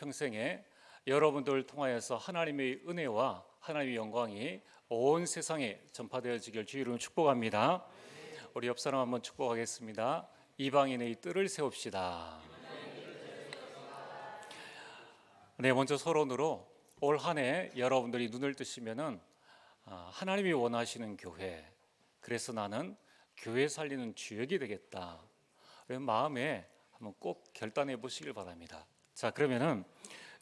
평생에 여러분들을 통하여서 하나님의 은혜와 하나님의 영광이 온 세상에 전파되어지길 주의 이름으로 축복합니다. 우리 옆 사람 한번 축복하겠습니다. 이방인의 뜰을 세웁시다. 네, 먼저 서론으로 올 한 해 여러분들이 눈을 뜨시면은 하나님이 원하시는 교회, 그래서 나는 교회 살리는 주역이 되겠다, 그런 마음에 한번 꼭 결단해 보시길 바랍니다. 자, 그러면은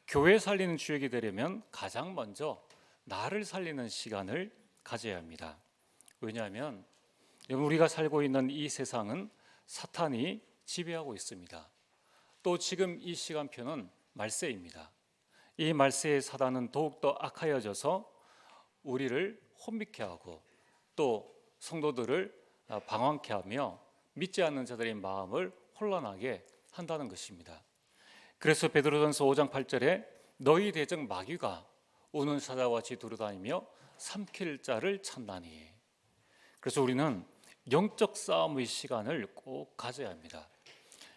교회 살리는 주역이 되려면 가장 먼저 나를 살리는 시간을 가져야 합니다. 왜냐하면 우리가 살고 있는 이 세상은 사탄이 지배하고 있습니다. 또 지금 이 시간표는 말세입니다. 이 말세의 사단은 더욱더 악하여져서 우리를 혼미케 하고 또 성도들을 방황케 하며 믿지 않는 자들의 마음을 혼란하게 한다는 것입니다. 그래서 베드로전서 5장 8절에 너희 대적 마귀가 우는 사자와 같이 두루다니며 삼킬 자를 찾나니. 그래서 우리는 영적 싸움의 시간을 꼭 가져야 합니다.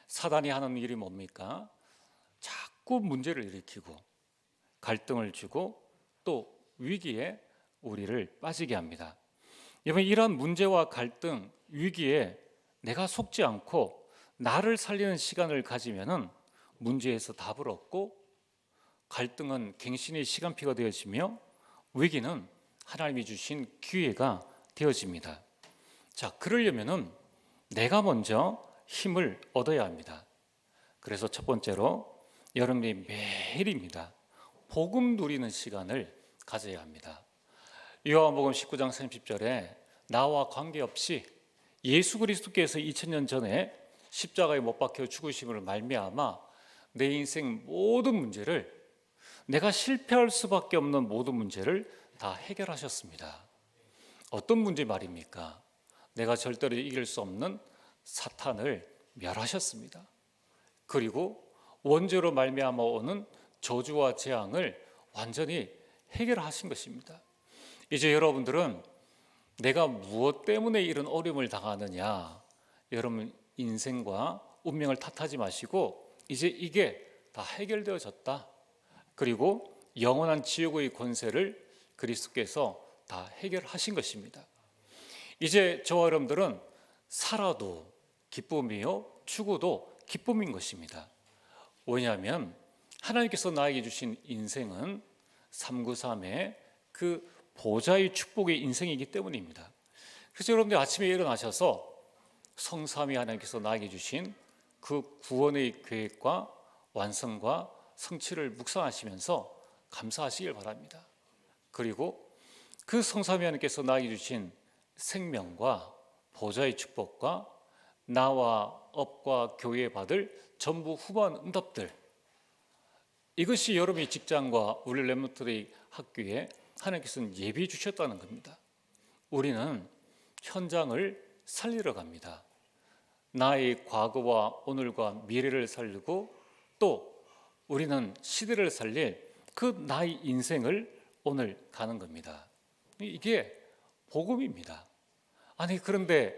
사단이 하는 일이 뭡니까? 자꾸 문제를 일으키고 갈등을 주고 또 위기에 우리를 빠지게 합니다. 여러분, 이러한 문제와 갈등, 위기에 내가 속지 않고 나를 살리는 시간을 가지면은 문제에서 답을 얻고 갈등은 갱신의 시간표가 되어지며 위기는 하나님이 주신 기회가 되어집니다. 자, 그러려면은 내가 먼저 힘을 얻어야 합니다. 그래서 첫 번째로 여러분이 매일입니다. 복음 누리는 시간을 가져야 합니다. 요한복음 19장 30절에 나와 관계없이 예수 그리스도께서 2000년 전에 십자가에 못 박혀 죽으심으로 말미암아 내 인생 모든 문제를, 내가 실패할 수밖에 없는 모든 문제를 다 해결하셨습니다. 어떤 문제 말입니까? 내가 절대로 이길 수 없는 사탄을 멸하셨습니다. 그리고 원죄로 말미암아 오는 저주와 재앙을 완전히 해결하신 것입니다. 이제 여러분들은 내가 무엇 때문에 이런 어려움을 당하느냐, 여러분 인생과 운명을 탓하지 마시고 이제 이게 다 해결되어졌다. 그리고 영원한 지옥의 권세를 그리스도께서 다 해결하신 것입니다. 이제 저와 여러분들은 살아도 기쁨이요, 죽어도 기쁨인 것입니다. 왜냐하면 하나님께서 나에게 주신 인생은 393의 그 보좌의 축복의 인생이기 때문입니다. 그래서 여러분들 아침에 일어나셔서 성삼위 하나님께서 나에게 주신 그 구원의 계획과 완성과 성취를 묵상하시면서 감사하시길 바랍니다. 그리고 그 성삼위 하나님께서 나에게 주신 생명과 보좌의 축복과 나와 업과 교회에 받을 전부 후반 응답들, 이것이 여러분의 직장과 우리 렘넌트의 학교에 하나님께서는 예비해 주셨다는 겁니다. 우리는 현장을 살리러 갑니다. 나의 과거와 오늘과 미래를 살리고 또 우리는 시대를 살릴 그 나의 인생을 오늘 가는 겁니다. 이게 복음입니다. 아니, 그런데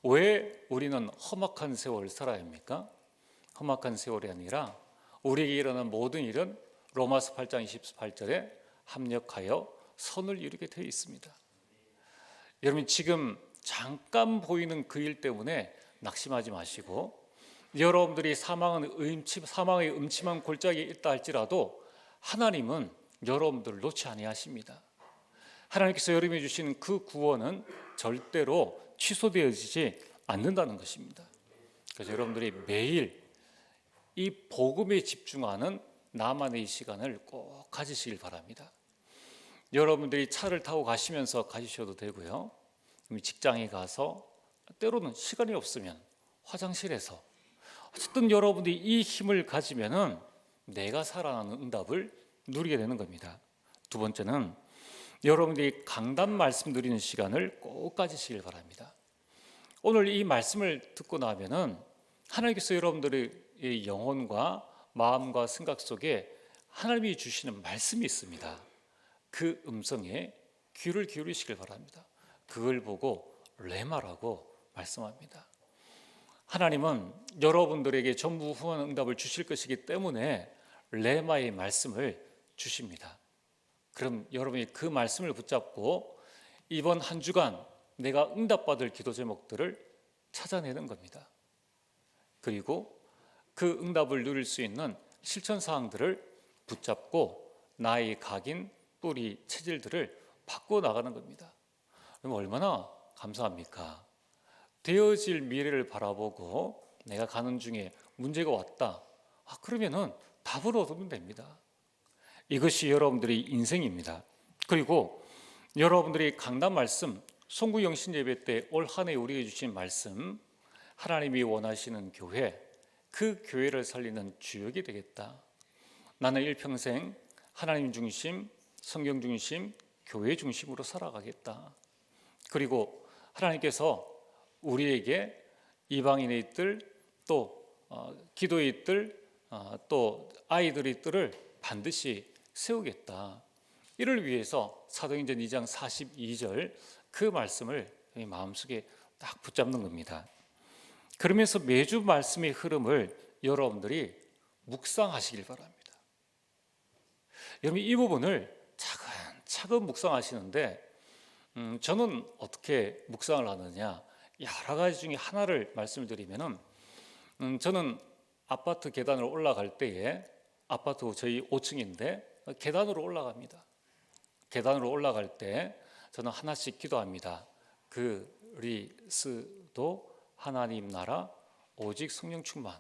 왜 우리는 험악한 세월을 살아야 합니까? 험악한 세월이 아니라 우리에게 일어나는 모든 일은 로마서 8장 28절에 합력하여 선을 이루게 되어 있습니다. 여러분, 지금 잠깐 보이는 그 일 때문에 낙심하지 마시고, 여러분들이 사망의 음침한 골짜기에 있다 할지라도 하나님은 여러분들을 놓지 아니하십니다. 하나님께서 여러분이 주신 그 구원은 절대로 취소되어지지 않는다는 것입니다. 그래서 여러분들이 매일 이 복음에 집중하는 나만의 시간을 꼭 가지시길 바랍니다. 여러분들이 차를 타고 가시면서 가지셔도 되고요, 직장에 가서, 때로는 시간이 없으면 화장실에서, 어쨌든 여러분들이 이 힘을 가지면은 내가 살아나는 응답을 누리게 되는 겁니다. 두 번째는 여러분들이 강단 말씀 드리는 시간을 꼭 가지시길 바랍니다. 오늘 이 말씀을 듣고 나면은 하나님께서 여러분들의 영혼과 마음과 생각 속에 하나님이 주시는 말씀이 있습니다. 그 음성에 귀를 기울이시길 바랍니다. 그걸 보고 레마라고 말씀합니다. 하나님은 여러분들에게 전부 후한 응답을 주실 것이기 때문에 레마의 말씀을 주십니다. 그럼 여러분이 그 말씀을 붙잡고 이번 한 주간 내가 응답받을 기도 제목들을 찾아내는 겁니다. 그리고 그 응답을 누릴 수 있는 실천 사항들을 붙잡고 나의 각인, 뿌리, 체질들을 바꿔 나가는 겁니다. 그럼 얼마나 감사합니까? 되어질 미래를 바라보고 내가 가는 중에 문제가 왔다. 그러면은 답을 얻으면 됩니다. 이것이 여러분들의 인생입니다. 그리고 여러분들이 강단 말씀, 송구영신 예배 때 올 한 해 우리에게 주신 말씀, 하나님이 원하시는 교회, 그 교회를 살리는 주역이 되겠다. 나는 일평생 하나님 중심, 성경 중심, 교회 중심으로 살아가겠다. 그리고 하나님께서 우리에게 이방인의 뜰, 또 기도의 뜰, 또 아이들의 뜰을 반드시 세우겠다. 이를 위해서 사도행전 2장 42절 그 말씀을 마음속에 딱 붙잡는 겁니다. 그러면서 매주 말씀의 흐름을 여러분들이 묵상하시길 바랍니다. 여러분 이 부분을 차근차근 묵상하시는데 저는 어떻게 묵상을 하느냐, 여러 가지 중에 하나를 말씀을 드리면은 저는 아파트 계단을 올라갈 때에, 아파트 저희 5층인데 계단으로 올라갑니다. 계단으로 올라갈 때 저는 하나씩 기도합니다. 그리스도 하나님 나라 오직 성령 충만.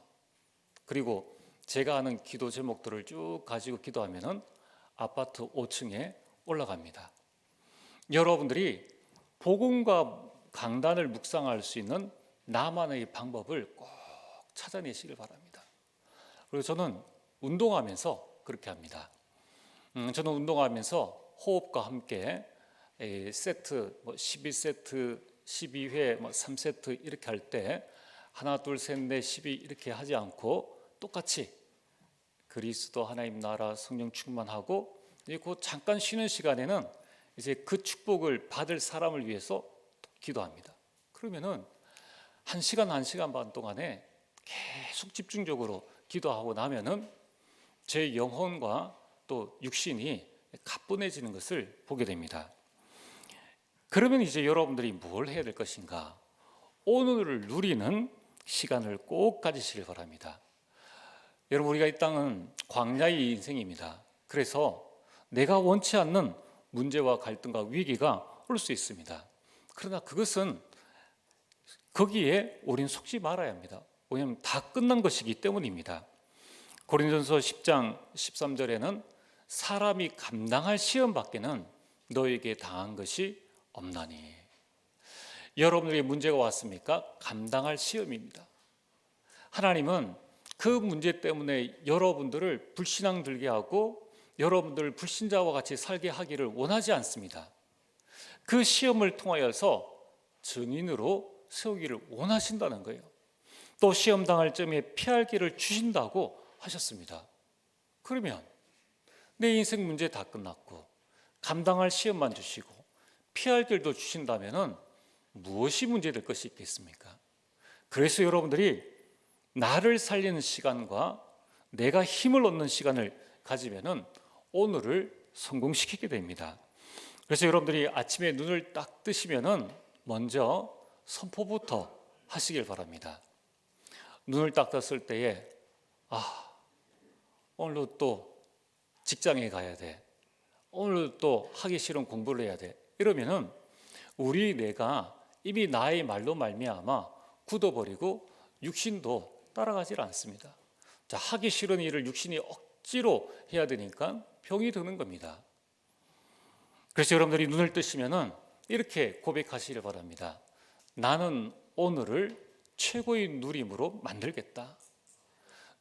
그리고 제가 아는 기도 제목들을 쭉 가지고 기도하면은 아파트 5층에 올라갑니다. 여러분들이 복음과 강단을 묵상할 수 있는 나만의 방법을 꼭 찾아내시길 바랍니다. 그리고 저는 운동하면서 그렇게 합니다. 저는 운동하면서 호흡과 함께 세트 12세트, 12회, 3세트 이렇게 할 때 하나, 둘, 셋, 넷, 12 이렇게 하지 않고 똑같이 그리스도 하나님 나라 성령 충만하고 그 잠깐 쉬는 시간에는 이제 그 축복을 받을 사람을 위해서 기도합니다. 그러면은 1시간, 1시간 반 동안에 계속 집중적으로 기도하고 나면은 제 영혼과 또 육신이 가뿐해지는 것을 보게 됩니다. 그러면 이제 여러분들이 뭘 해야 될 것인가? 오늘을 누리는 시간을 꼭 가지시길 바랍니다. 여러분 우리가 이 땅은 광야의 인생입니다. 그래서 내가 원치 않는 문제와 갈등과 위기가 올 수 있습니다. 그러나 그것은 거기에 우리는 속지 말아야 합니다. 왜냐하면 다 끝난 것이기 때문입니다. 고린도전서 10장 13절에는 사람이 감당할 시험 밖에는 너에게 당한 것이 없나니. 여러분에게 문제가 왔습니까? 감당할 시험입니다. 하나님은 그 문제 때문에 여러분들을 불신앙 들게 하고 여러분들을 불신자와 같이 살게 하기를 원하지 않습니다. 그 시험을 통하여서 증인으로 세우기를 원하신다는 거예요. 또 시험 당할 점에 피할 길을 주신다고 하셨습니다. 그러면 내 인생 문제 다 끝났고 감당할 시험만 주시고 피할 길도 주신다면은 무엇이 문제될 것이 있겠습니까? 그래서 여러분들이 나를 살리는 시간과 내가 힘을 얻는 시간을 가지면은 오늘을 성공시키게 됩니다. 그래서 여러분들이 아침에 눈을 딱 뜨시면은 먼저 선포부터 하시길 바랍니다. 눈을 딱 떴을 때에 오늘도 또 직장에 가야 돼. 오늘도 또 하기 싫은 공부를 해야 돼. 이러면은 우리 뇌가 이미 나의 말로 말미암아 굳어버리고 육신도 따라가질 않습니다. 자, 하기 싫은 일을 육신이 억지로 해야 되니까 병이 드는 겁니다. 그래서 여러분들이 눈을 뜨시면은 이렇게 고백하시길 바랍니다. 나는 오늘을 최고의 누림으로 만들겠다.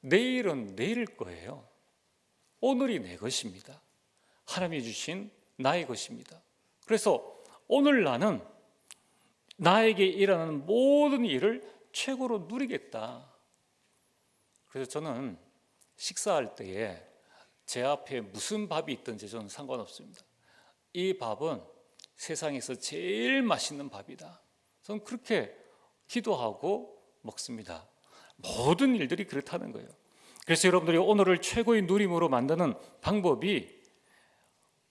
내일은 내일 거예요. 오늘이 내 것입니다. 하나님이 주신 나의 것입니다. 그래서 오늘 나는 나에게 일어나는 모든 일을 최고로 누리겠다. 그래서 저는 식사할 때에 제 앞에 무슨 밥이 있든지 저는 상관없습니다. 이 밥은 세상에서 제일 맛있는 밥이다. 저는 그렇게 기도하고 먹습니다. 모든 일들이 그렇다는 거예요. 그래서 여러분들이 오늘을 최고의 누림으로 만드는 방법이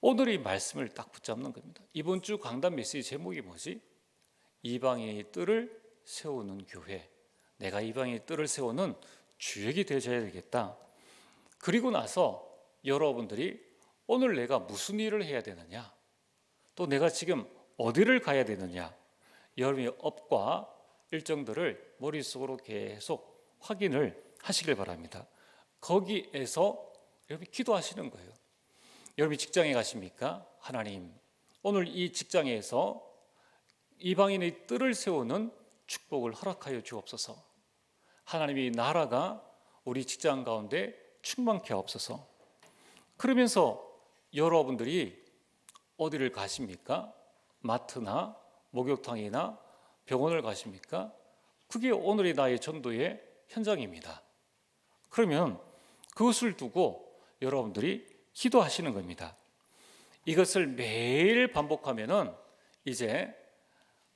오늘의 말씀을 딱 붙잡는 겁니다. 이번 주 강단 메시지 제목이 뭐지? 이방인의 뜰을 세우는 교회. 내가 이방인의 뜰을 세우는 주역이 되어야 되겠다. 그리고 나서 여러분들이 오늘 내가 무슨 일을 해야 되느냐, 또 내가 지금 어디를 가야 되느냐, 여러분의 업과 일정들을 머릿속으로 계속 확인을 하시길 바랍니다. 거기에서 여러분이 기도하시는 거예요. 여러분이 직장에 가십니까? 하나님, 오늘 이 직장에서 이방인의 뜰을 세우는 축복을 허락하여 주옵소서. 하나님의 나라가 우리 직장 가운데 충만케 하옵소서. 그러면서 여러분들이 어디를 가십니까? 마트나 목욕탕이나 병원을 가십니까? 그게 오늘의 나의 전도의 현장입니다. 그러면 그것을 두고 여러분들이 기도하시는 겁니다. 이것을 매일 반복하면은 이제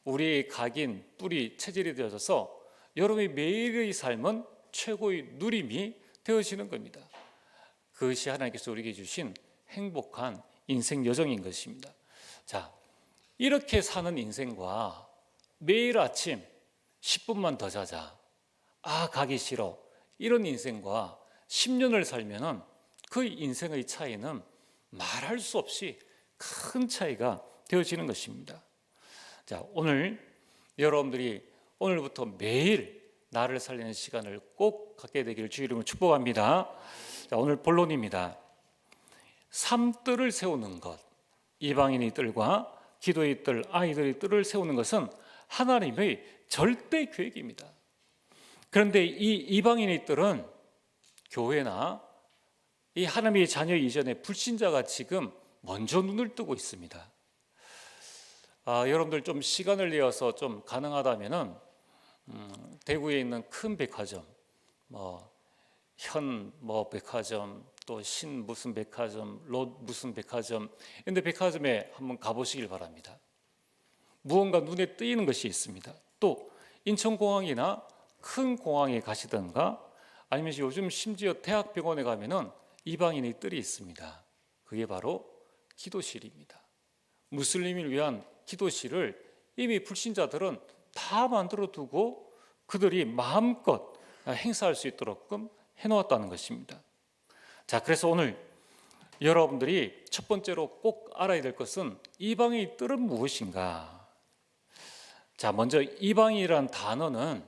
우리 각인, 뿔이 체질이 되어져서 여러분의 매일의 삶은 최고의 누림이 되어지는 겁니다. 그것이 하나님께서 우리에게 주신 행복한 인생 여정인 것입니다. 자, 이렇게 사는 인생과 매일 아침 10분만 더 자자, 가기 싫어, 이런 인생과 10년을 살면은 그 인생의 차이는 말할 수 없이 큰 차이가 되어지는 것입니다. 자, 오늘 여러분들이 오늘부터 매일 나를 살리는 시간을 꼭 갖게 되기를 주의 이름으로 축복합니다. 자, 오늘 본론입니다. 삶뜰을 세우는 것, 이방인의 뜰과 기도의 뜰, 아이들의 뜰을 세우는 것은 하나님의 절대 계획입니다. 그런데 이 이방인의 뜰은 교회나 이 하나님의 자녀 이전에 불신자가 지금 먼저 눈을 뜨고 있습니다. 여러분들 좀 시간을 내어서 좀 가능하다면은 대구에 있는 큰 백화점, 현 백화점, 또 신 무슨 백화점, 롯 무슨 백화점, 근데 백화점에 한번 가보시길 바랍니다. 무언가 눈에 띄는 것이 있습니다. 또 인천공항이나 큰 공항에 가시던가 아니면 요즘 심지어 대학병원에 가면은 이방인의 뜰이 있습니다. 그게 바로 기도실입니다. 무슬림을 위한 기도실을 이미 불신자들은 다 만들어 두고 그들이 마음껏 행사할 수 있도록끔 해놓았다는 것입니다. 자, 그래서 오늘 여러분들이 첫 번째로 꼭 알아야 될 것은 이방인의 뜰은 무엇인가? 자, 먼저 이방인이라는 단어는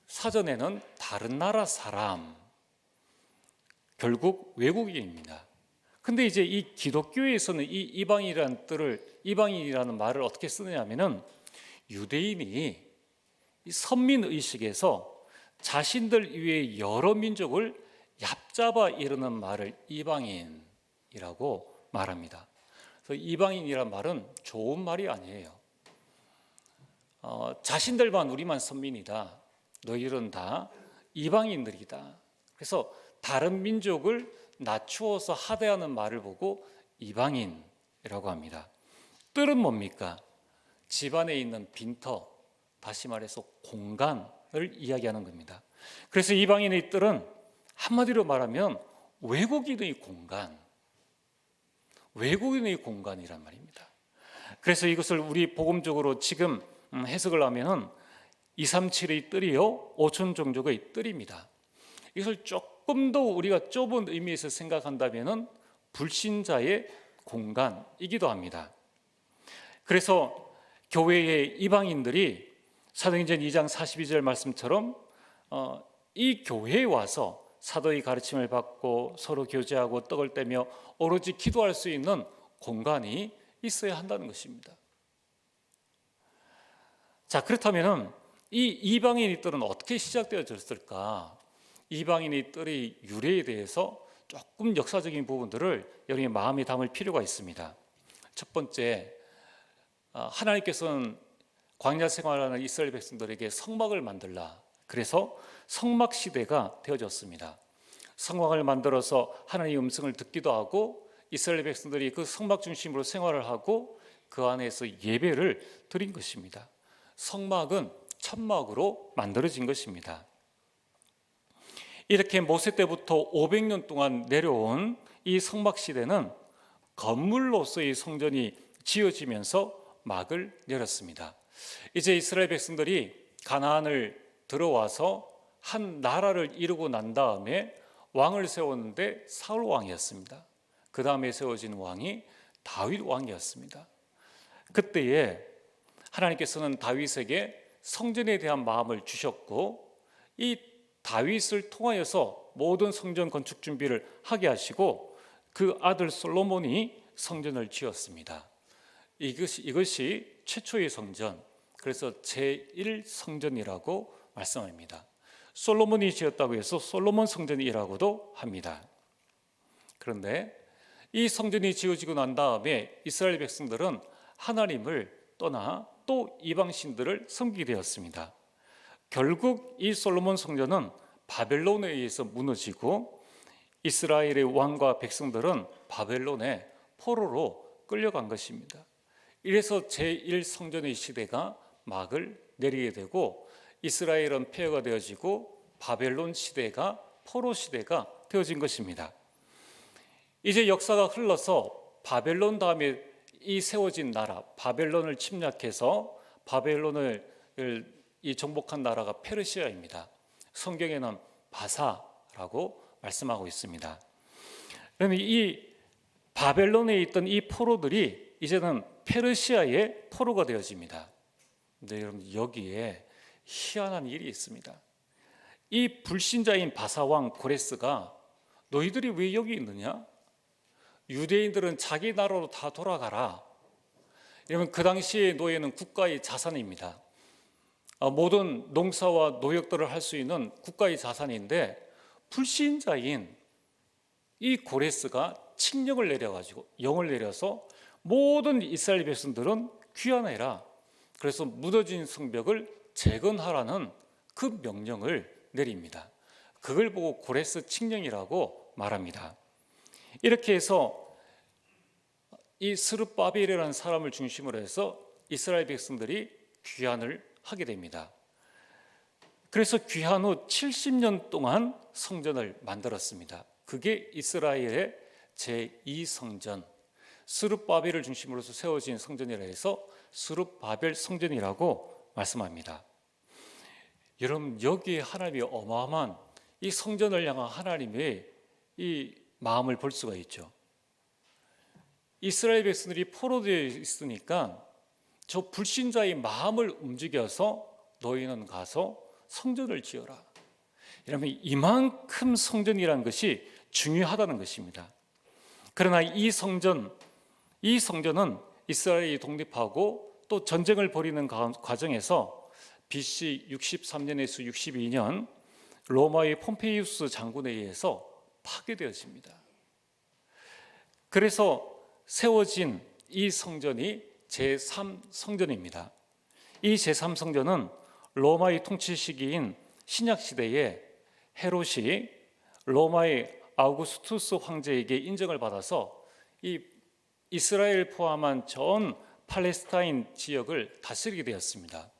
사전에는 다른 나라 사람, 결국 외국인입니다. 근데 이제 이 기독교에서는 이 이방인이라는 뜰을, 이방인이라는 말을 어떻게 쓰느냐면은 유대인이 이 선민의식에서 자신들 이외의 여러 민족을 얕잡아 이르는 말을 이방인이라고 말합니다. 그래서 이방인이란 말은 좋은 말이 아니에요. 자신들만 우리만 선민이다. 너희들은 다 이방인들이다. 그래서 다른 민족을 낮추어서 하대하는 말을 보고 이방인이라고 합니다. 뜰은 뭡니까? 집안에 있는 빈터, 다시 말해서 공간을 이야기하는 겁니다. 그래서 이방인의 뜰은 한마디로 말하면 외국인의 공간, 외국인의 공간이란 말입니다. 그래서 이것을 우리 복음적으로 지금 해석을 하면은 237의 뜰이요 5천 종족의 뜰입니다. 이것을 조금 더 우리가 좁은 의미에서 생각한다면은 불신자의 공간이기도 합니다. 그래서 교회의 이방인들이 사도행전 2장 42절 말씀처럼 이 교회에 와서 사도의 가르침을 받고 서로 교제하고 떡을 떼며 오로지 기도할 수 있는 공간이 있어야 한다는 것입니다. 자, 그렇다면은 이 이방인의 뜰은 어떻게 시작되어졌을까? 이방인의 뜰의 유래에 대해서 조금 역사적인 부분들을 여러분의 마음에 담을 필요가 있습니다. 첫 번째, 하나님께서는 광야 생활하는 이스라엘 백성들에게 성막을 만들라. 그래서 성막 시대가 되어졌습니다. 성막을 만들어서 하나님의 음성을 듣기도 하고 이스라엘 백성들이 그 성막 중심으로 생활을 하고 그 안에서 예배를 드린 것입니다. 성막은 천막으로 만들어진 것입니다. 이렇게 모세 때부터 500년 동안 내려온 이 성막 시대는 건물로서의 성전이 지어지면서 막을 내렸습니다. 이제 이스라엘 백성들이 가나안을 들어와서 한 나라를 이루고 난 다음에 왕을 세웠는데 사울 왕이었습니다. 그 다음에 세워진 왕이 다윗 왕이었습니다. 그때에 하나님께서는 다윗에게 성전에 대한 마음을 주셨고, 이 다윗을 통하여서 모든 성전 건축 준비를 하게 하시고 그 아들 솔로몬이 성전을 지었습니다. 이것이 최초의 성전, 그래서 제1성전이라고 말씀합니다. 솔로몬이 지었다고 해서 솔로몬 성전이라고도 합니다. 그런데 이 성전이 지어지고 난 다음에 이스라엘 백성들은 하나님을 떠나 또 이방신들을 섬기게 되었습니다. 결국 이 솔로몬 성전은 바벨론에 의해서 무너지고 이스라엘의 왕과 백성들은 바벨론의 포로로 끌려간 것입니다. 이래서 제1성전의 시대가 막을 내리게 되고 이스라엘은 폐허가 되어지고 바벨론 시대가 포로 시대가 되어진 것입니다. 이제 역사가 흘러서 바벨론 다음에 이 세워진 나라 바벨론을 침략해서 바벨론을 정복한 나라가 페르시아입니다. 성경에는 바사라고 말씀하고 있습니다. 그러면 이 바벨론에 있던 이 포로들이 이제는 페르시아의 포로가 되어집니다. 근데 여러분, 여기에 희한한 일이 있습니다. 이 불신자인 바사왕 고레스가 너희들이 왜 여기 있느냐? 유대인들은 자기 나라로 다 돌아가라. 이러면 그 당시의 노예는 국가의 자산입니다. 모든 농사와 노역들을 할 수 있는 국가의 자산인데 불신자인 이 고레스가 칙령을 내려가지고 영을 내려서 모든 이스라엘 백성들은 귀환해라. 그래서 무너진 성벽을 재건하라는 그 명령을 내립니다. 그걸 보고 고레스 칙령이라고 말합니다. 이렇게 해서 이 스룹바벨이라는 사람을 중심으로 해서 이스라엘 백성들이 귀환을 하게 됩니다. 그래서 귀환 후 70년 동안 성전을 만들었습니다. 그게 이스라엘의 제2성전, 스룹바벨을 중심으로 세워진 성전이라 해서 스룹바벨 성전이라고 말씀합니다. 여러분, 여기에 하나님의 어마어마한 이 성전을 향한 하나님의 이 마음을 볼 수가 있죠. 이스라엘 백성들이 포로되어 있으니까 저 불신자의 마음을 움직여서 너희는 가서 성전을 지어라. 이러면 이만큼 성전이라는 것이 중요하다는 것입니다. 그러나 이 성전은 이스라엘이 독립하고 또 전쟁을 벌이는 과정에서 BC 63년에서 62년 로마의 폼페이우스 장군에 의해서 파괴되어집니다. 그래서 세워진 이 성전이 제3성전입니다. 이 제3성전은 로마의 통치 시기인 신약 시대에 헤롯이 로마의 아우구스투스 황제에게 인정을 받아서 이 이스라엘 포함한 전 팔레스타인 지역을 다스리게 되었습니다.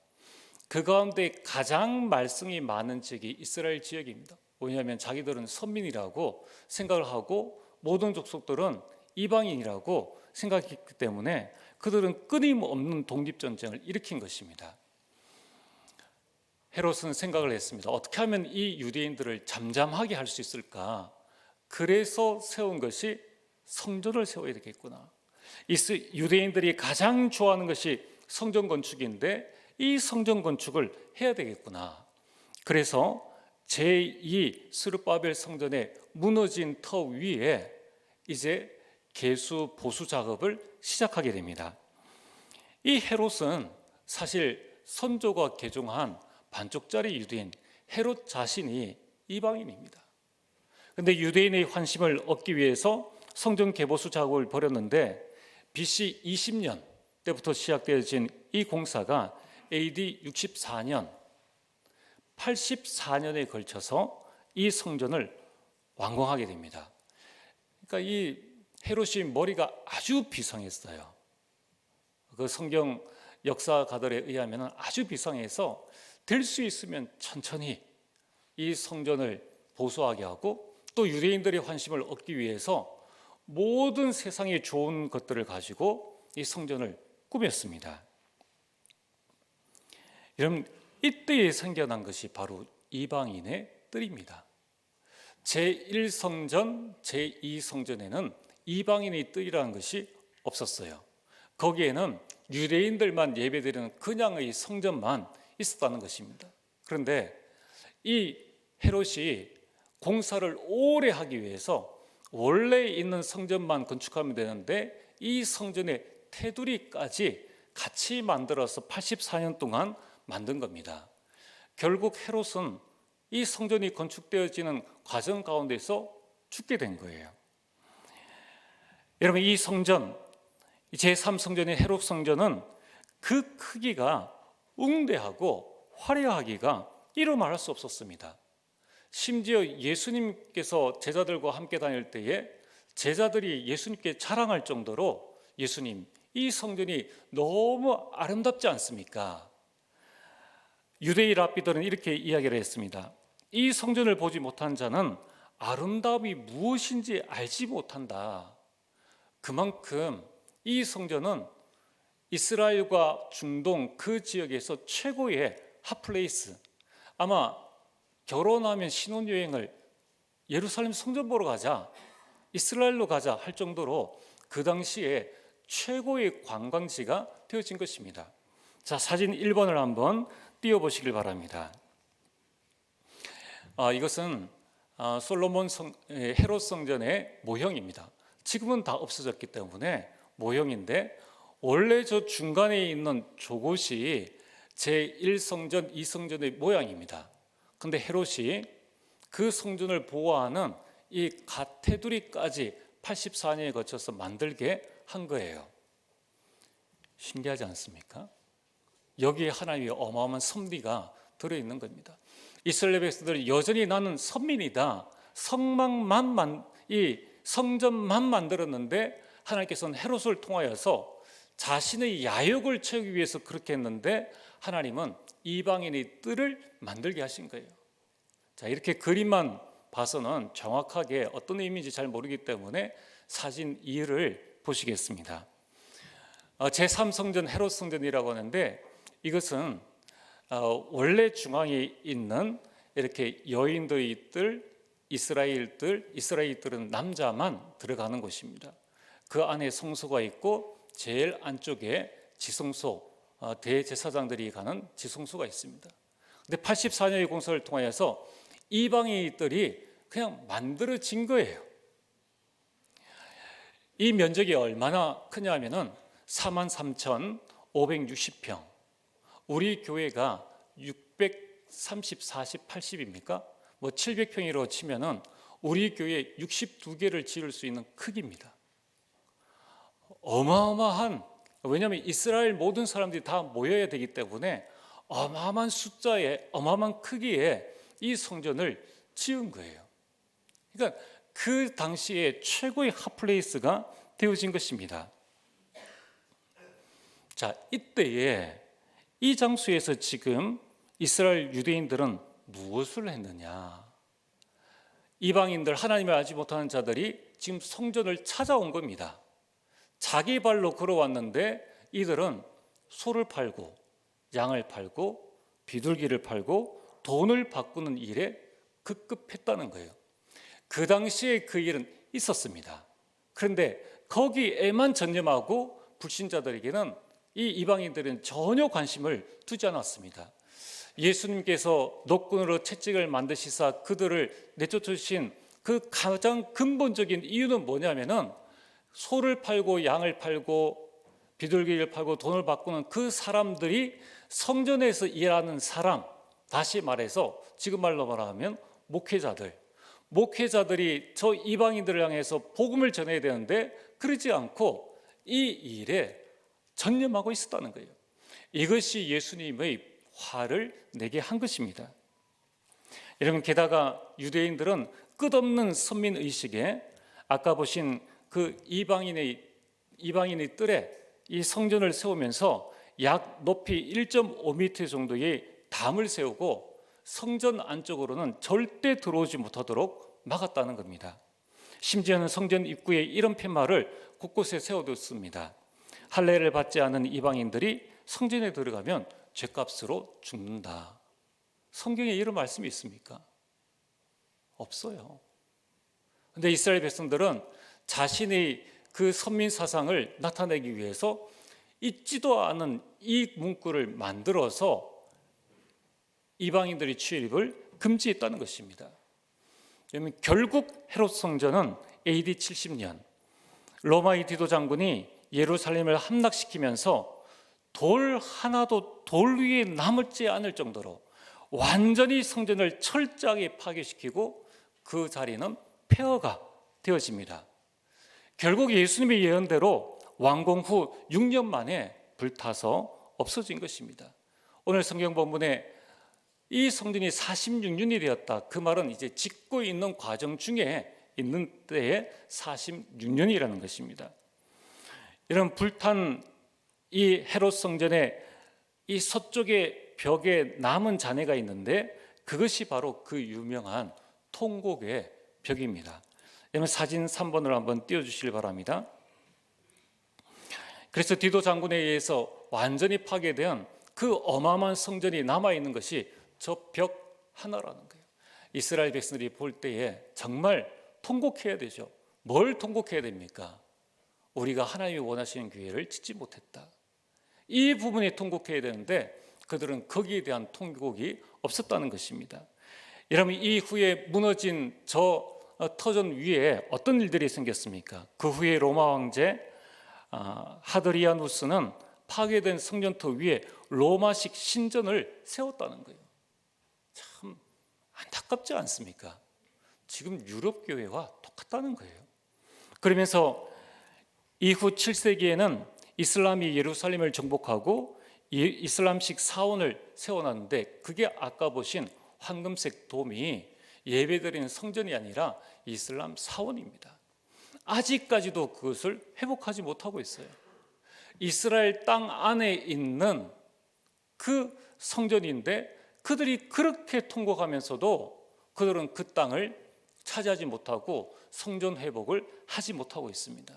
그 가운데 가장 말썽이 많은 지역이 이스라엘 지역입니다. 왜냐하면 자기들은 선민이라고 생각을 하고 모든 족속들은 이방인이라고 생각했기 때문에 그들은 끊임없는 독립전쟁을 일으킨 것입니다. 헤롯은 생각을 했습니다. 어떻게 하면 이 유대인들을 잠잠하게 할 수 있을까? 그래서 세운 것이 성전을 세워야 되겠구나. 유대인들이 가장 좋아하는 것이 성전 건축인데 이 성전 건축을 해야 되겠구나. 그래서 제2 스룹바벨 성전의 무너진 터 위에 이제 개수 보수 작업을 시작하게 됩니다. 이 헤롯은 사실 선조가 개종한 반쪽짜리 유대인 헤롯 자신이 이방인입니다. 그런데 유대인의 환심을 얻기 위해서 성전 개보수 작업을 벌였는데 BC 20년 때부터 시작되어진 이 공사가 AD 64년 84년에 걸쳐서 이 성전을 완공하게 됩니다. 그러니까 이 헤롯이 머리가 아주 비상했어요. 그 성경 역사가들에 의하면 아주 비상해서 될 수 있으면 천천히 이 성전을 보수하게 하고 또 유대인들의 환심을 얻기 위해서 모든 세상의 좋은 것들을 가지고 이 성전을 꾸몄습니다. 여러분, 이때에 생겨난 것이 바로 이방인의 뜰입니다. 제1성전, 제2성전에는 이방인의 뜰이라는 것이 없었어요. 거기에는 유대인들만 예배드리는 그냥의 성전만 있었다는 것입니다. 그런데 이 헤롯이 공사를 오래 하기 위해서 원래 있는 성전만 건축하면 되는데 이 성전의 테두리까지 같이 만들어서 84년 동안 만든 겁니다. 결국 헤롯은 이 성전이 건축되어지는 과정 가운데서 죽게 된 거예요. 여러분, 이 성전, 제3성전인 헤롯 성전은 그 크기가 웅대하고 화려하기가 이루 말할 수 없었습니다. 심지어 예수님께서 제자들과 함께 다닐 때에 제자들이 예수님께 자랑할 정도로 예수님, 이 성전이 너무 아름답지 않습니까? 유대인 랍비들은 이렇게 이야기를 했습니다. 이 성전을 보지 못한 자는 아름다움이 무엇인지 알지 못한다. 그만큼 이 성전은 이스라엘과 중동 그 지역에서 최고의 핫플레이스, 아마 결혼하면 신혼여행을 예루살렘 성전 보러 가자, 이스라엘로 가자 할 정도로 그 당시에 최고의 관광지가 되어진 것입니다. 자, 사진 1번을 한번 띄워보시길 바랍니다. 이것은 솔로몬 헤롯 성전의 모형입니다. 지금은 다 없어졌기 때문에 모형인데, 원래 저 중간에 있는 저곳이 제1성전, 2성전의 모양입니다. 그런데 헤롯이 그 성전을 보호하는 이 가테두리까지 84년에 거쳐서 만들게 한 거예요. 신기하지 않습니까? 여기에 하나님의 어마어마한 섭리가 들어있는 겁니다. 이스라엘 백성들이 여전히 나는 선민이다, 이 성전만 만들었는데 하나님께서는 헤롯을 통하여서 자신의 야욕을 채우기 위해서 그렇게 했는데 하나님은 이방인의 뜰을 만들게 하신 거예요. 자, 이렇게 그림만 봐서는 정확하게 어떤 의미인지 잘 모르기 때문에 사진 2를 보시겠습니다. 제3성전 헤롯 성전이라고 하는데, 이것은 원래 중앙에 있는 이렇게 여인들의 뜰, 이스라엘 뜰은 남자만 들어가는 곳입니다. 그 안에 성소가 있고 제일 안쪽에 지성소, 대제사장들이 가는 지성소가 있습니다. 근데 84년의 공사를 통하여서 이방인의 뜰이 그냥 만들어진 거예요. 이 면적이 얼마나 크냐면은 43,560평. 우리 교회가 630, 40, 80입니까? 뭐 700평으로 치면은 우리 교회 62개를 지을 수 있는 크기입니다. 어마어마한, 왜냐하면 이스라엘 모든 사람들이 다 모여야 되기 때문에 어마어마한 숫자에, 어마어마한 크기에 이 성전을 지은 거예요. 그러니까 그 당시에 최고의 핫플레이스가 되어진 것입니다. 자, 이때에 이 장소에서 지금 이스라엘 유대인들은 무엇을 했느냐? 이방인들, 하나님을 알지 못하는 자들이 지금 성전을 찾아온 겁니다. 자기 발로 걸어왔는데 이들은 소를 팔고 양을 팔고 비둘기를 팔고 돈을 바꾸는 일에 급급했다는 거예요. 그 당시에 그 일은 있었습니다. 그런데 거기에만 전념하고 불신자들에게는 이 이방인들은 전혀 관심을 두지 않았습니다. 예수님께서 노끈으로 채찍을 만드시사 그들을 내쫓으신 그 가장 근본적인 이유는 뭐냐면은 소를 팔고 양을 팔고 비둘기를 팔고 돈을 바꾸는 그 사람들이 성전에서 일하는 사람, 다시 말해서 지금 말로 말하면 목회자들이 저 이방인들을 향해서 복음을 전해야 되는데 그러지 않고 이 일에 전념하고 있었다는 거예요. 이것이 예수님의 화를 내게 한 것입니다. 여러분, 게다가 유대인들은 끝없는 선민의식에 아까 보신 그 이방인의 뜰에 이 성전을 세우면서 약 높이 1.5m 정도의 담을 세우고 성전 안쪽으로는 절대 들어오지 못하도록 막았다는 겁니다. 심지어는 성전 입구에 이런 팻말을 곳곳에 세워뒀습니다. 할례를 받지 않은 이방인들이 성전에 들어가면 죗값으로 죽는다. 성경에 이런 말씀이 있습니까? 없어요. 그런데 이스라엘 백성들은 자신의 그 선민 사상을 나타내기 위해서 있지도 않은 이 문구를 만들어서 이방인들의 출입을 금지했다는 것입니다. 결국 헤롯 성전은 AD 70년 로마의 디도 장군이 예루살렘을 함락시키면서 돌 하나도 돌 위에 남을지 않을 정도로 완전히 성전을 철저하게 파괴시키고 그 자리는 폐허가 되어집니다. 결국 예수님의 예언대로 완공 후 6년 만에 불타서 없어진 것입니다. 오늘 성경 본문에 이 성전이 46년이 되었다. 그 말은 이제 짓고 있는 과정 중에 있는 때에 46년이라는 것입니다. 이런 불탄 이 헤롯 성전의 이 서쪽의 벽에 남은 잔해가 있는데 그것이 바로 그 유명한 통곡의 벽입니다. 여러분 사진 3번을 한번 띄워주시기 바랍니다. 그래서 디도 장군에 의해서 완전히 파괴된 그 어마어마한 성전이 남아있는 것이 저 벽 하나라는 거예요. 이스라엘 백성들이 볼 때에 정말 통곡해야 되죠. 뭘 통곡해야 됩니까? 우리가 하나님이 원하시는 교회를 짓지 못했다. 이 부분에 통곡해야 되는데 그들은 거기에 대한 통곡이 없었다는 것입니다. 여러분 이 후에 무너진 저 터전 위에 어떤 일들이 생겼습니까? 그 후에 로마 황제 하드리아누스는 파괴된 성전터 위에 로마식 신전을 세웠다는 거예요. 참 안타깝지 않습니까? 지금 유럽 교회와 똑같다는 거예요. 그러면서 이후 7세기에는 이슬람이 예루살렘을 정복하고 이슬람식 사원을 세워놨는데 그게 아까 보신 황금색 돔이 예배드리는 성전이 아니라 이슬람 사원입니다. 아직까지도 그것을 회복하지 못하고 있어요. 이스라엘 땅 안에 있는 그 성전인데 그들이 그렇게 통곡하면서도 그들은 그 땅을 차지하지 못하고 성전 회복을 하지 못하고 있습니다.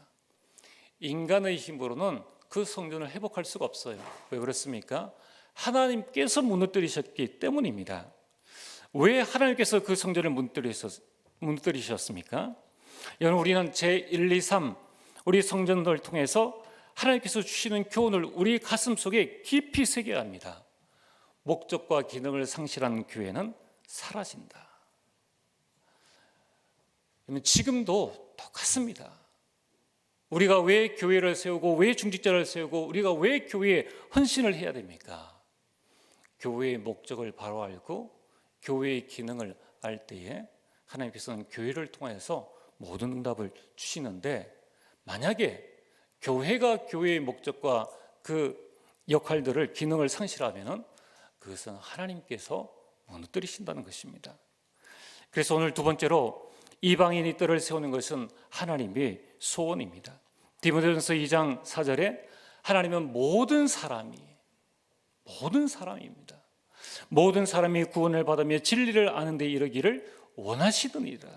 인간의 힘으로는 그 성전을 회복할 수가 없어요. 왜 그렇습니까? 하나님께서 무너뜨리셨기 때문입니다. 왜 하나님께서 그 성전을 무너뜨리셨습니까? 여러분 우리는 제1, 2, 3 우리 성전을 통해서 하나님께서 주시는 교훈을 우리 가슴 속에 깊이 새겨야 합니다. 목적과 기능을 상실한 교회는 사라진다. 지금도 똑같습니다. 우리가 왜 교회를 세우고 왜 중직자를 세우고 우리가 왜 교회에 헌신을 해야 됩니까? 교회의 목적을 바로 알고 교회의 기능을 알 때에 하나님께서는 교회를 통해서 모든 응답을 주시는데 만약에 교회가 교회의 목적과 그 역할들을 기능을 상실하면 그것은 하나님께서 무너뜨리신다는 것입니다. 그래서 오늘 두 번째로 이방인이 뜰을 세우는 것은 하나님의 소원입니다. 디모데전서 2장 4절에 하나님은 모든 사람입니다. 모든 사람이 구원을 받으며 진리를 아는 데 이르기를 원하시더니라.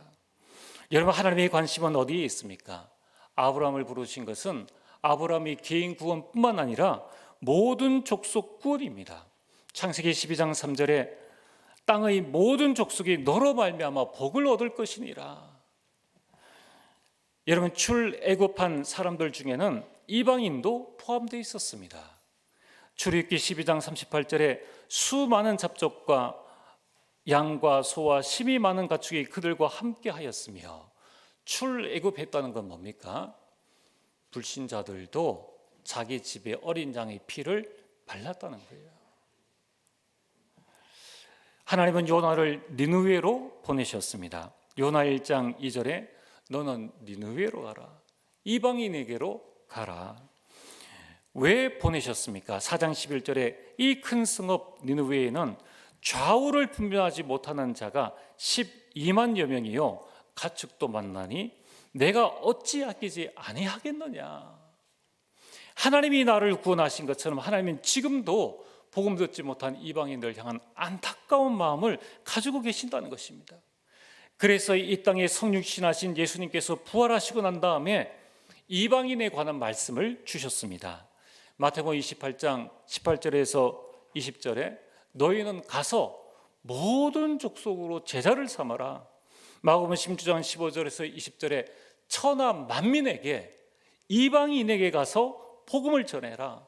여러분 하나님의 관심은 어디에 있습니까? 아브라함을 부르신 것은 아브라함의 개인 구원뿐만 아니라 모든 족속 구원입니다. 창세기 12장 3절에 땅의 모든 족속이 너로 말미암아 복을 얻을 것이니라. 여러분 출애굽한 사람들 중에는 이방인도 포함되어 있었습니다. 출애굽기 12장 38절에 수많은 잡족과 양과 소와 심이 많은 가축이 그들과 함께 하였으며 출애굽했다는 건 뭡니까? 불신자들도 자기 집의 어린 양의 피를 발랐다는 거예요. 하나님은 요나를 니느웨로 보내셨습니다. 요나 1장 2절에 너는 니느웨로 가라. 이방인에게로 가라. 왜 보내셨습니까? 4장 11절에 이 큰 성읍 니느웨에는 좌우를 분별하지 못하는 자가 12만여 명이요 가축도 많나니 내가 어찌 아끼지 아니하겠느냐. 하나님이 나를 구원하신 것처럼 하나님은 지금도 복음 듣지 못한 이방인들 향한 안타까운 마음을 가지고 계신다는 것입니다. 그래서 이 땅에 성육신하신 예수님께서 부활하시고 난 다음에 이방인에 관한 말씀을 주셨습니다. 마태복음 28장 18절에서 20절에 너희는 가서 모든 족속으로 제자를 삼아라. 마가복음 16장 15절에서 20절에 천하 만민에게 이방인에게 가서 복음을 전해라.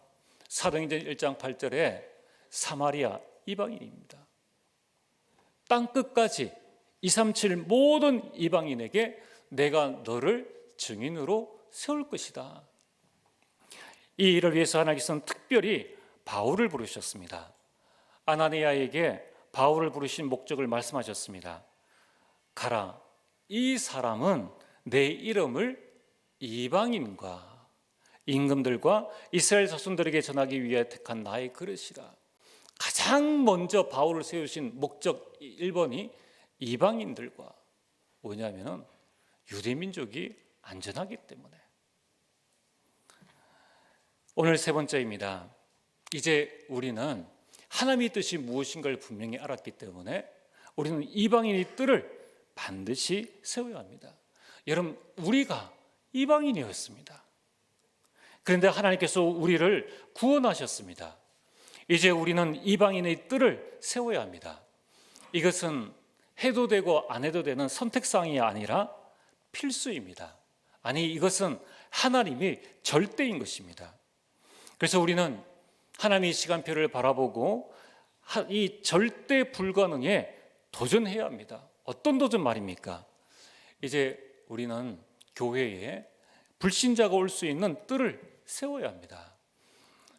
사도행전 1장 8절에 사마리아 이방인입니다. 땅끝까지 237 모든 이방인에게 내가 너를 증인으로 세울 것이다. 이 일을 위해서 하나님께서는 특별히 바울을 부르셨습니다. 아나니아에게 바울을 부르신 목적을 말씀하셨습니다. 가라, 이 사람은 내 이름을 이방인과 임금들과 이스라엘 자손들에게 전하기 위해 택한 나의 그릇이라. 가장 먼저 바울을 세우신 목적 1번이 이방인들과, 뭐냐면 유대민족이 안전하기 때문에. 오늘 세 번째입니다. 이제 우리는 하나님의 뜻이 무엇인가를 분명히 알았기 때문에 우리는 이방인의 뜰을 반드시 세워야 합니다. 여러분, 우리가 이방인이었습니다. 그런데 하나님께서 우리를 구원하셨습니다. 이제 우리는 이방인의 뜰을 세워야 합니다. 이것은 해도 되고 안 해도 되는 선택사항이 아니라 필수입니다. 아니, 이것은 하나님의 절대인 것입니다. 그래서 우리는 하나님의 시간표를 바라보고 이 절대 불가능에 도전해야 합니다. 어떤 도전 말입니까? 이제 우리는 교회에 불신자가 올 수 있는 뜰을 세워야 합니다.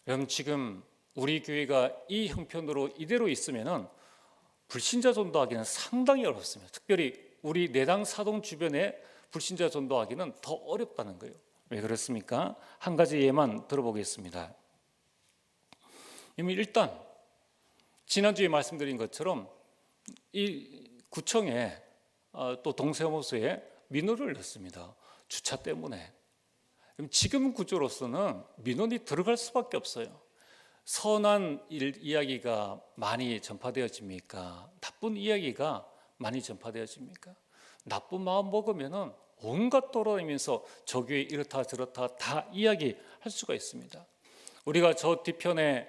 여러분, 지금 우리 교회가 이 형편으로 이대로 있으면은 불신자 전도하기는 상당히 어렵습니다. 특별히 우리 내당 사동 주변에 불신자 전도하기는 더 어렵다는 거예요. 왜 그렇습니까? 한 가지 예만 들어보겠습니다. 일단 지난주에 말씀드린 것처럼 이 구청에 또 동세무소에 민원을 냈습니다. 주차 때문에. 지금 구조로서는 민원이 들어갈 수밖에 없어요. 선한 이야기가 많이 전파되어집니까? 나쁜 이야기가 많이 전파되어집니까? 나쁜 마음 먹으면은 온갖 돌아다니면서 저 교회 이렇다 저렇다 다 이야기할 수가 있습니다. 우리가 저 뒤편에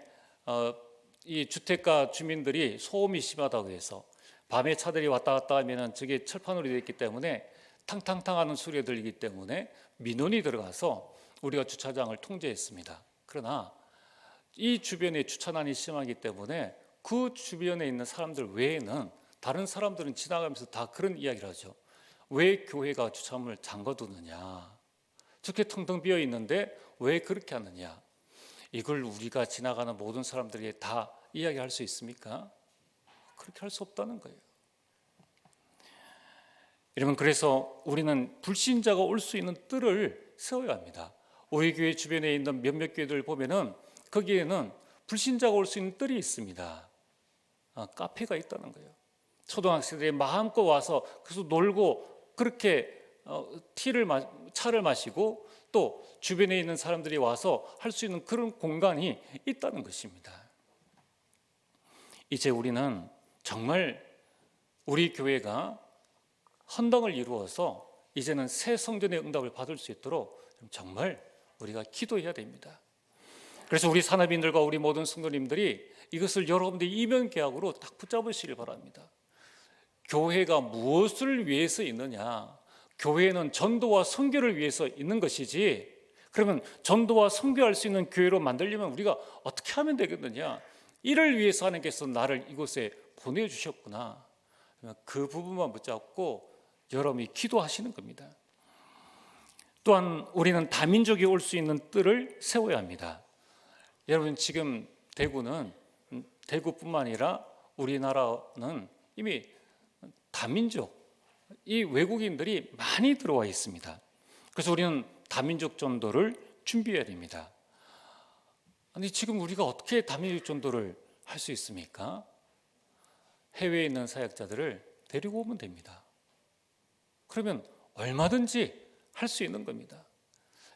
이 주택가 주민들이 소음이 심하다고 해서 밤에 차들이 왔다 갔다 하면은 저게 철판으로 되어 있기 때문에 탕탕탕 하는 소리가 들리기 때문에 민원이 들어가서 우리가 주차장을 통제했습니다. 그러나 이 주변에 주차난이 심하기 때문에 그 주변에 있는 사람들 외에는 다른 사람들은 지나가면서 다 그런 이야기를 하죠. 왜 교회가 주차문을 잠궈두느냐? 저렇게 텅텅 비어 있는데 왜 그렇게 하느냐? 이걸 우리가 지나가는 모든 사람들이 다 이야기할 수 있습니까? 그렇게 할 수 없다는 거예요. 여러분, 그래서 우리는 불신자가 올 수 있는 뜰을 세워야 합니다. 우리 교회 주변에 있는 몇몇 교회들 보면은 거기에는 불신자가 올 수 있는 뜰이 있습니다. 카페가 있다는 거예요. 초등학생들이 마음껏 와서 그래서 놀고 그렇게 차를 마시고 또 주변에 있는 사람들이 와서 할 수 있는 그런 공간이 있다는 것입니다. 이제 우리는 정말 우리 교회가 헌당을 이루어서 이제는 새 성전의 응답을 받을 수 있도록 정말 우리가 기도해야 됩니다. 그래서 우리 산업인들과 우리 모든 성도님들이 이것을 여러분들이 이면 계약으로 딱 붙잡으시길 바랍니다. 교회가 무엇을 위해서 있느냐? 교회는 전도와 선교를 위해서 있는 것이지, 그러면 전도와 선교할 수 있는 교회로 만들려면 우리가 어떻게 하면 되겠느냐? 이를 위해서 하나님께서 나를 이곳에 보내주셨구나. 그 부분만 붙잡고 여러분이 기도하시는 겁니다. 또한 우리는 다민족이 올 수 있는 뜰을 세워야 합니다. 여러분, 지금 대구뿐만 아니라 우리나라는 이미 다민족, 이 외국인들이 많이 들어와 있습니다. 그래서 우리는 다민족 전도를 준비해야 됩니다. 아니, 지금 우리가 어떻게 다민족 전도를 할 수 있습니까? 해외에 있는 사역자들을 데리고 오면 됩니다. 그러면 얼마든지 할 수 있는 겁니다.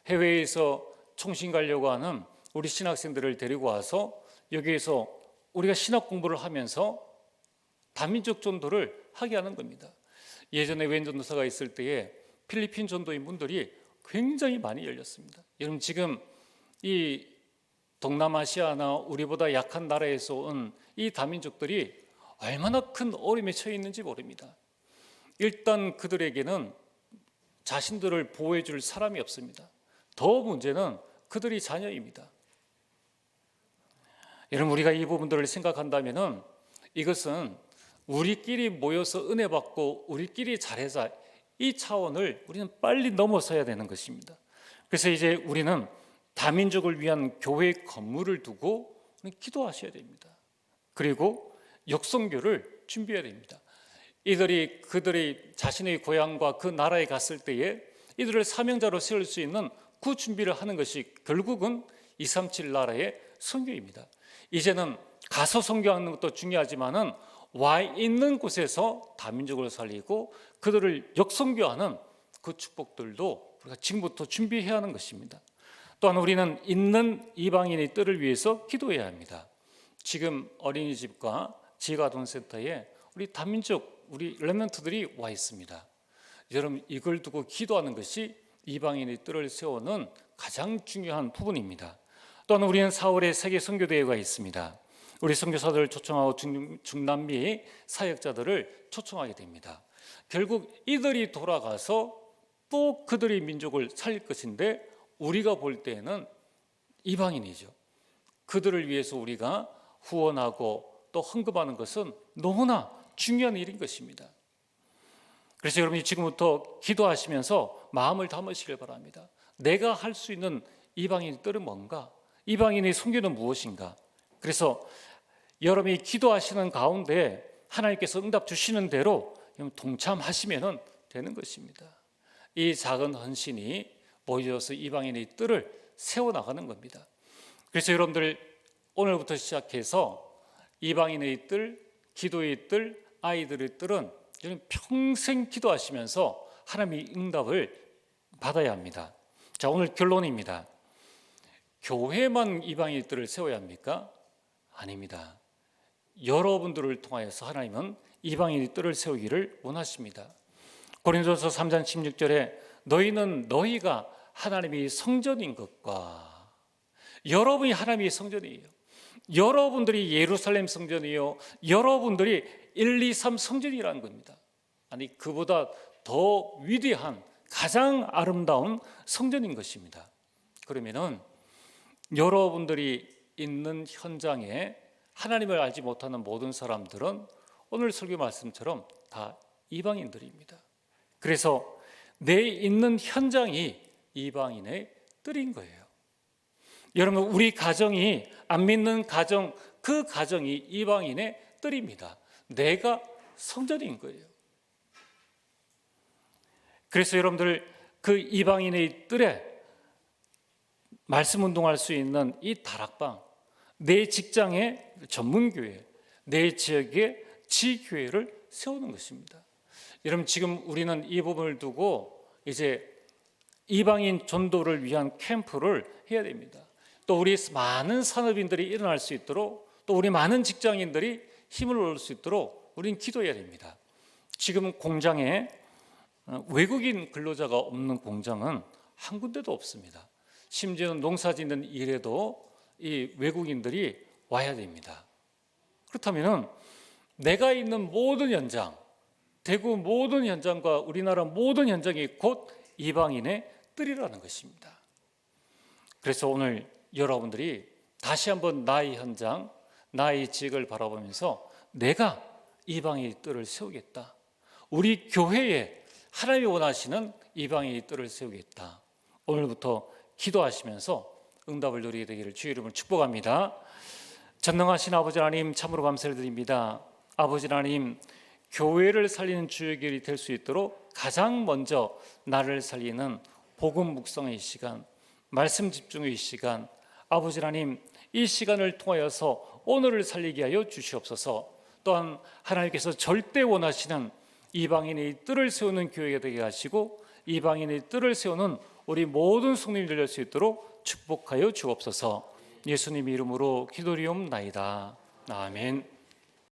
해외에서 총신 가려고 하는 우리 신학생들을 데리고 와서 여기에서 우리가 신학 공부를 하면서 다민족 전도를 하게 하는 겁니다. 예전에 웬 전도사가 있을 때에 필리핀 전도인 분들이 굉장히 많이 열렸습니다. 여러분 지금 이 동남아시아나 우리보다 약한 나라에서 온 이 다민족들이 얼마나 큰 어려움에 처해 있는지 모릅니다. 일단 그들에게는 자신들을 보호해 줄 사람이 없습니다. 더 문제는 그들이 자녀입니다. 여러분 우리가 이 부분들을 생각한다면은 이것은 우리끼리 모여서 은혜 받고 우리끼리 잘해자 이 차원을 우리는 빨리 넘어서야 되는 것입니다. 그래서 이제 우리는 다민족을 위한 교회 건물을 두고 기도하셔야 됩니다. 그리고 역성교를 준비해야 됩니다. 이들이 그들이 자신의 고향과 그 나라에 갔을 때에 이들을 사명자로 세울 수 있는 그 준비를 하는 것이 결국은 237 나라의 선교입니다. 이제는 가서 선교하는 것도 중요하지만은 와 있는 곳에서 다민족을 살리고 그들을 역선교하는 그 축복들도 우리가 지금부터 준비해야 하는 것입니다. 또한 우리는 있는 이방인의 뜰을 위해서 기도해야 합니다. 지금 어린이집과 지혜아동센터에 우리 다민족 우리 렘넌트들이 와 있습니다. 여러분 이걸 두고 기도하는 것이 이방인의 뜰을 세우는 가장 중요한 부분입니다. 또한 우리는 4월에 세계 선교대회가 있습니다. 우리 선교사들을 초청하고 중남미 사역자들을 초청하게 됩니다. 결국 이들이 돌아가서 또 그들의 민족을 살릴 것인데 우리가 볼 때에는 이방인이죠. 그들을 위해서 우리가 후원하고 또 헌금하는 것은 너무나 중요한 일인 것입니다. 그래서 여러분이 지금부터 기도하시면서 마음을 담으시길 바랍니다. 내가 할 수 있는 이방인의 뜰은 뭔가? 이방인의 선교는 무엇인가? 그래서 여러분이 기도하시는 가운데 하나님께서 응답 주시는 대로 동참하시면 되는 것입니다. 이 작은 헌신이 모여서 이방인의 뜰을 세워나가는 겁니다. 그래서 여러분들 오늘부터 시작해서 이방인의 뜰, 기도의 뜰, 아이들의 뜰은 평생 기도하시면서 하나님의 응답을 받아야 합니다. 자, 오늘 결론입니다. 교회만 이방인의 뜰을 세워야 합니까? 아닙니다. 여러분들을 통하여서 하나님은 이방인의 뜰을 세우기를 원하십니다. 고린도서 3장 16절에 너희는 너희가 하나님의 성전인 것과 여러분이 하나님의 성전이에요. 여러분들이 예루살렘 성전이요 여러분들이 1, 2, 3 성전이라는 겁니다. 아니 그보다 더 위대한 가장 아름다운 성전인 것입니다. 그러면은 여러분들이 있는 현장에 하나님을 알지 못하는 모든 사람들은 오늘 설교 말씀처럼 다 이방인들입니다. 그래서 내 있는 현장이 이방인의 뜰인 거예요. 여러분 우리 가정이 안 믿는 가정 그 가정이 이방인의 뜰입니다. 내가 성전인 거예요. 그래서 여러분들 그 이방인의 뜰에 말씀 운동할 수 있는 이 다락방 내 직장의 전문교회 내 지역의 지교회를 세우는 것입니다. 여러분 지금 우리는 이 부분을 두고 이제 이방인 전도를 위한 캠프를 해야 됩니다. 또 우리 많은 산업인들이 일어날 수 있도록 또 우리 많은 직장인들이 힘을 얻을 수 있도록 우리는 기도해야 됩니다. 지금 공장에 외국인 근로자가 없는 공장은 한 군데도 없습니다. 심지어는 농사 짓는 일에도 이 외국인들이 와야 됩니다. 그렇다면 내가 있는 모든 현장, 대구 모든 현장과 우리나라 모든 현장이 곧 이방인의 뜰이라는 것입니다. 그래서 오늘 여러분들이 다시 한번 나의 현장, 나의 지역을 바라보면서 내가 이방인의 뜰을 세우겠다. 우리 교회에 하나님이 원하시는 이방인의 뜰을 세우겠다. 오늘부터 기도하시면서 응답을 누리게 되기를 주의 이름으로 축복합니다. 전능하신 아버지 하나님 참으로 감사를 드립니다. 아버지 하나님 교회를 살리는 주의 길이 될 수 있도록 가장 먼저 나를 살리는 복음 묵상의 시간, 말씀 집중의 시간, 아버지 하나님 이 시간을 통하여서 오늘을 살리게 하여 주시옵소서. 또한 하나님께서 절대 원하시는 이방인의 뜰을 세우는 교회가 되게 하시고 이방인의 뜰을 세우는 우리 모든 성도님들 될 수 있도록 축복하여 주옵소서. 예수님 이름으로 기도리옵나이다. 아멘.